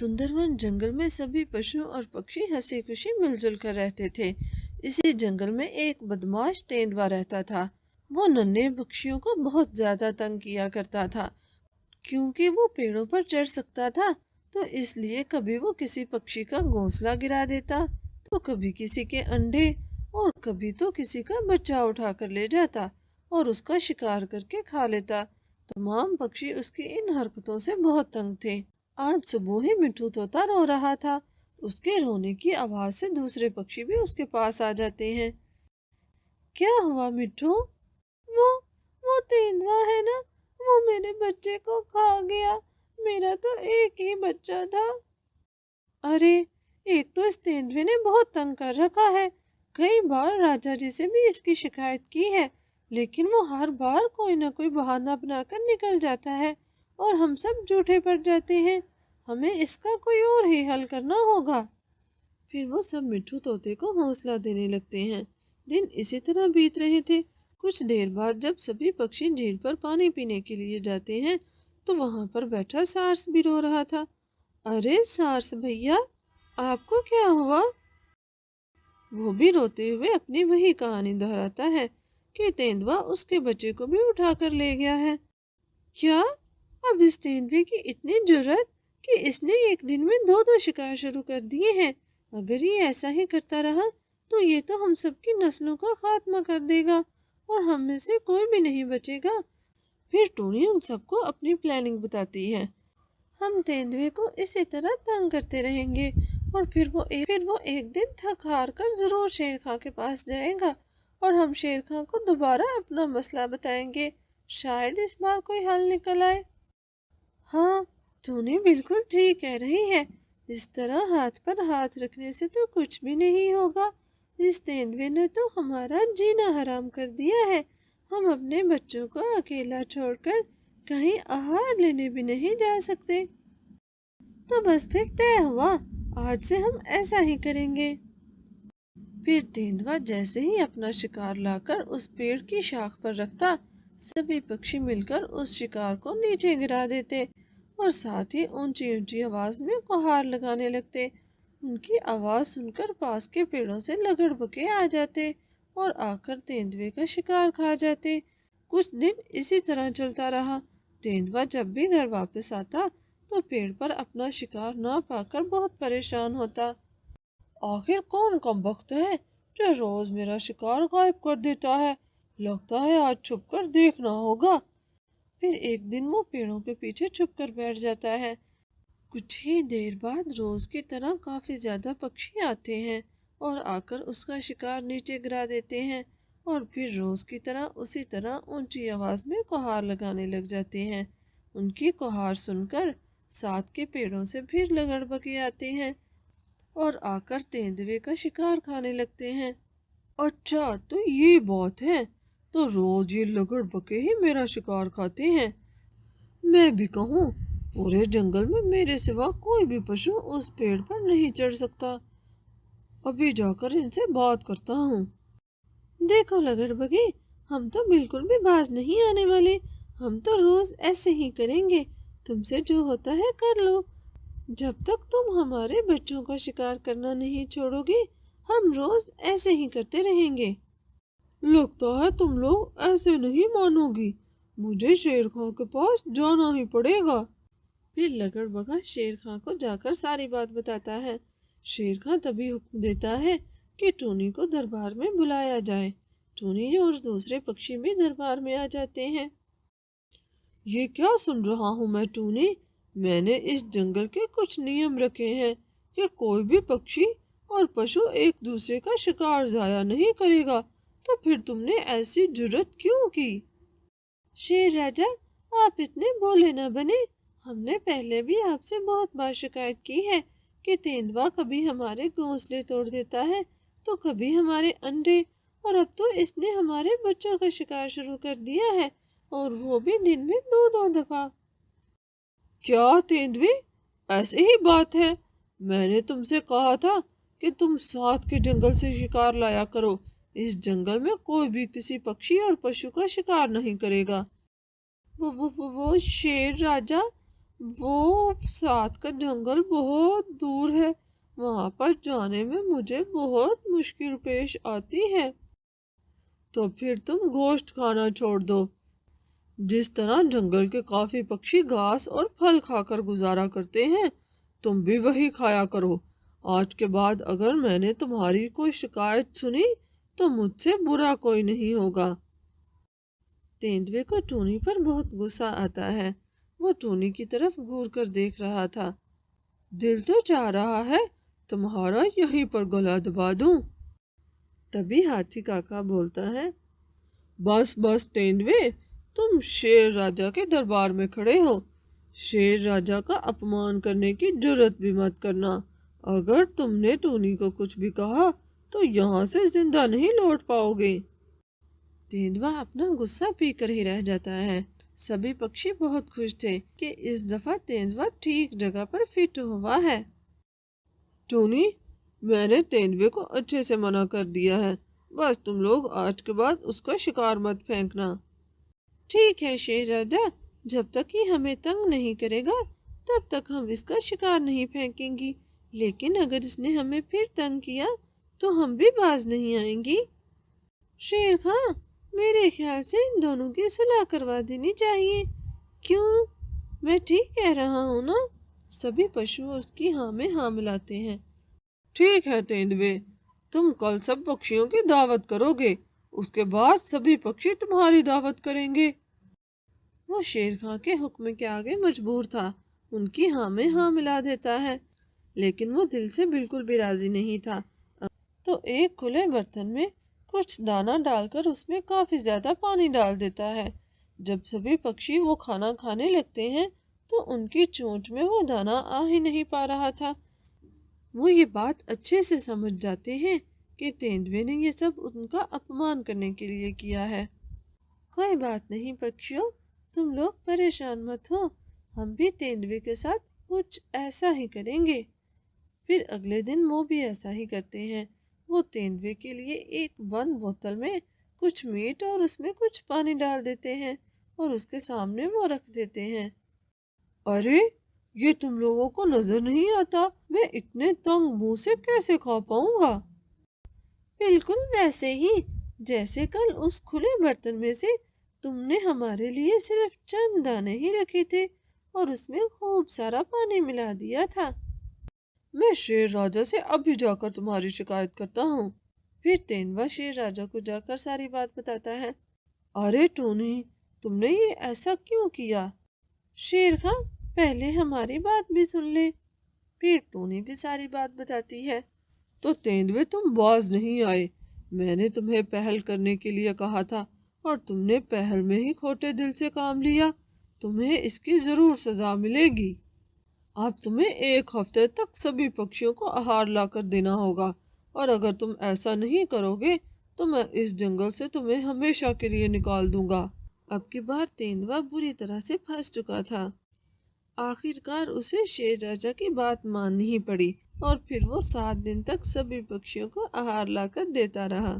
सुंदरवन जंगल में सभी पशु और पक्षी हंसी खुशी मिलजुल कर रहते थे। इसी जंगल में एक बदमाश तेंदुआ रहता था। वो नन्हे पक्षियों को बहुत ज्यादा तंग किया करता था। क्योंकि वो पेड़ों पर चढ़ सकता था, तो इसलिए कभी वो किसी पक्षी का घोंसला गिरा देता, तो कभी किसी के अंडे, और कभी तो किसी का बच्चा उठा कर ले जाता और उसका शिकार करके खा लेता। तमाम पक्षी उसकी इन हरकतों से बहुत तंग थे। आज सुबह ही मिट्ठू तोता रो रहा था। उसके रोने की आवाज से दूसरे पक्षी भी उसके पास आ जाते हैं। क्या हुआ मिट्ठू? वो वो तेंदुआ है ना, वो मेरे बच्चे को खा गया। मेरा तो एक ही बच्चा था। अरे, एक तो इस तेंदुए ने बहुत तंग कर रखा है। कई बार राजा जी से भी इसकी शिकायत की है, लेकिन वो हर बार कोई ना कोई बहाना बनाकर निकल जाता है और हम सब झूठे पड़ जाते हैं। हमें इसका कोई और ही हल करना होगा। फिर वो सब मिट्ठू तोते को हौसला देने लगते हैं। दिन इसी तरह बीत रहे थे। कुछ देर बाद जब सभी पक्षी झील पर पानी पीने के लिए जाते हैं, तो वहां पर बैठा सार्स भी रो रहा था। अरे सार्स भैया, आपको क्या हुआ? वो भी रोते हुए अपनी वही कहानी दोहराता है कि तेंदुआ उसके बच्चे को भी उठा कर ले गया है। क्या? अब इस तेंदुए की इतनी जुर्रत कि इसने एक दिन में दो दो शिकार शुरू कर दिए हैं। अगर ये ऐसा ही करता रहा तो ये तो हम सबकी नस्लों का खात्मा कर देगा और हम में से कोई भी नहीं बचेगा। फिर टूनी उन सबको अपनी प्लानिंग बताती है। हम तेंदुए को इसी तरह तंग करते रहेंगे और फिर वो एक दिन थक हार कर जरूर शेर खां के पास जाएगा और हम शेर खां को दोबारा अपना मसला बताएंगे। शायद इस बार कोई हल निकल आए। हाँ, टूनी बिल्कुल ठीक कह रही है। इस तरह हाथ पर हाथ रखने से तो कुछ भी नहीं होगा। इस तेंदुए ने तो हमारा जीना हराम कर दिया है। हम अपने बच्चों को अकेला छोड़कर कहीं आहार लेने भी नहीं जा सकते। तो बस फिर तय हुआ, आज से हम ऐसा ही करेंगे। फिर तेंदुआ जैसे ही अपना शिकार लाकर उस पेड़ की शाख पर रखता, सभी पक्षी मिलकर उस शिकार को नीचे गिरा देते और साथ ही ऊंची ऊंची आवाज में गुहार लगाने लगते। उनकी आवाज सुनकर पास के पेड़ों से लगड़बगे आ जाते और आकर तेंदुए का शिकार खा जाते। कुछ दिन इसी तरह चलता रहा। तेंदुआ जब भी घर वापस आता तो पेड़ पर अपना शिकार ना पाकर बहुत परेशान होता। आखिर कौन कम वक्त है जो रोज मेरा शिकार गायब कर देता है? लगता है आज छुप कर देखना होगा। फिर एक दिन वो पेड़ों के पीछे छुप कर बैठ जाता है। कुछ ही देर बाद रोज की तरह काफी ज्यादा पक्षी आते हैं और आकर उसका शिकार नीचे गिरा देते हैं और फिर रोज की तरह उसी तरह ऊंची आवाज में गुहार लगाने लग जाते हैं। उनकी गुहार सुनकर साथ के पेड़ों से फिर लगड़बगे आते हैं और आकर तेंदुए का शिकार खाने लगते हैं। अच्छा, तो ये बात है। तो रोज ये लगड़बगे ही मेरा शिकार खाते हैं। मैं भी कहूँ, पूरे जंगल में मेरे सिवा कोई भी पशु उस पेड़ पर नहीं चढ़ सकता। अभी जाकर इनसे बात करता हूँ। देखो लगड़बगे, हम तो बिल्कुल भी बाज नहीं आने वाले। हम तो रोज ऐसे ही करेंगे। तुमसे जो होता है कर लो। जब तक तुम हमारे बच्चों का शिकार करना नहीं छोड़ोगे, हम रोज ऐसे ही करते रहेंगे। लगता है तुम लोग ऐसे नहीं मानोगी। मुझे शेर खां के पास जाना ही पड़ेगा। फिर लगड़बगा शेर खां को जाकर सारी बात बताता है। शेर खां तभी हुक्म देता है कि टूनी को दरबार में बुलाया जाए। टूनी और दूसरे पक्षी भी दरबार में आ जाते हैं। ये क्या सुन रहा हूँ मैं टूनी? मैंने इस जंगल के कुछ नियम रखे हैं कि कोई भी पक्षी और पशु एक दूसरे का शिकार जाया नहीं करेगा। तो फिर तुमने ऐसी जुर्रत क्यों की? शेर राजा, आप इतने भोले न बने। हमने पहले भी आपसे बहुत बार शिकायत की है कि तेंदुआ कभी हमारे घोंसले तोड़ देता है तो कभी हमारे अंडे, और अब तो इसने हमारे बच्चों का शिकार शुरू कर दिया है, और वो भी दिन में दो दो दफा। क्या तेंदुए, ऐसी ही बात है? मैंने तुमसे कहा था कि तुम साथ के जंगल से शिकार लाया करो। इस जंगल में कोई भी किसी पक्षी और पशु का शिकार नहीं करेगा। वो शेर राजा, वो साथ का जंगल बहुत दूर है, वहां पर जाने में मुझे बहुत मुश्किल पेश आती है। तो फिर तुम गोश्त खाना छोड़ दो। जिस तरह जंगल के काफी पक्षी घास और फल खाकर गुजारा करते हैं, तुम भी वही खाया करो। आज के बाद अगर मैंने तुम्हारी कोई शिकायत सुनी तो मुझसे बुरा कोई नहीं होगा। तेंदुए को टूनी पर बहुत गुस्सा आता है। वो टूनी की तरफ घूर कर देख रहा था। दिल तो चाह रहा है तुम्हारा यहीं पर गला दबा दूं। तभी हाथी काका बोलता है, बस बस तेंदुए, तुम शेर राजा के दरबार में खड़े हो। शेर राजा का अपमान करने की जुर्रत भी मत करना। अगर तुमने टूनी को कुछ भी कहा तो यहाँ से जिंदा नहीं लौट पाओगे। तेंदुआ अपना गुस्सा पी कर ही रह जाता है। सभी पक्षी बहुत खुश थे कि इस दफा तेंदुआ ठीक जगह पर फिट हुआ है। टूनी, मैंने तेंदुए को अच्छे से मना कर दिया है, बस तुम लोग आज के बाद उसका शिकार मत फेंकना। ठीक है शेर राजा, जब तक ये हमें तंग नहीं करेगा तब तक हम इसका शिकार नहीं फेंकेंगी, लेकिन अगर इसने हमें फिर तंग किया तो हम भी बाज नहीं आएंगी। शेर खां, मेरे ख्याल से इन दोनों की सुलह करवा देनी चाहिए। क्यों, मैं ठीक कह रहा हूँ ना? सभी पशु उसकी हाँ में हाँ मिलाते हैं। ठीक है तेंदुए, तुम कल सब पक्षियों की दावत करोगे, उसके बाद सभी पक्षी तुम्हारी दावत करेंगे। वो शेर खां के हुक्म के आगे मजबूर था, उनकी हाँ में हाँ मिला देता है, लेकिन वो दिल से बिल्कुल भी राजी नहीं था। तो एक खुले बर्तन में कुछ दाना डालकर उसमें काफी ज्यादा पानी डाल देता है। जब सभी पक्षी वो खाना खाने लगते हैं तो उनकी चोंच में वो दाना आ ही नहीं पा रहा था। वो ये बात अच्छे से समझ जाते हैं कि तेंदुए ने ये सब उनका अपमान करने के लिए किया है। कोई बात नहीं पक्षियों, तुम लोग परेशान मत हो, हम भी तेंदुए के साथ कुछ ऐसा ही करेंगे। फिर अगले दिन वो भी ऐसा ही करते हैं। वो तेंदुए के लिए एक बंद बोतल में कुछ मीट और उसमें कुछ पानी डाल देते हैं और उसके सामने वो रख देते हैं। अरे, ये तुम लोगों को नजर नहीं आता मैं इतने तंग मुंह से कैसे खा पाऊंगा? बिल्कुल वैसे ही जैसे कल उस खुले बर्तन में से तुमने हमारे लिए सिर्फ चंद दाने ही रखे थे और उसमें खूब सारा पानी मिला दिया था। मैं शेर राजा से अभी जाकर तुम्हारी शिकायत करता हूँ। फिर तेंदुआ शेर राजा को जाकर सारी बात बताता है। अरे टोनी, तुमने ये ऐसा क्यों किया? शेर खां, पहले हमारी बात भी सुन ले। फिर टोनी भी सारी बात बताती है। तो तेंदुए, तुम बाज नहीं आए। मैंने तुम्हें पहल करने के लिए कहा था और तुमने पहल में ही खोटे दिल से काम लिया। तुम्हें इसकी जरूर सजा मिलेगी। अब तुम्हें एक हफ्ते तक सभी पक्षियों को आहार लाकर देना होगा, और अगर तुम ऐसा नहीं करोगे तो मैं इस जंगल से तुम्हें हमेशा के लिए निकाल दूंगा। अब की बार तेंदुआ बुरी तरह से फंस चुका था। आखिरकार उसे शेर राजा की बात माननी ही पड़ी और फिर वो 7 दिन तक सभी पक्षियों को आहार लाकर देता रहा।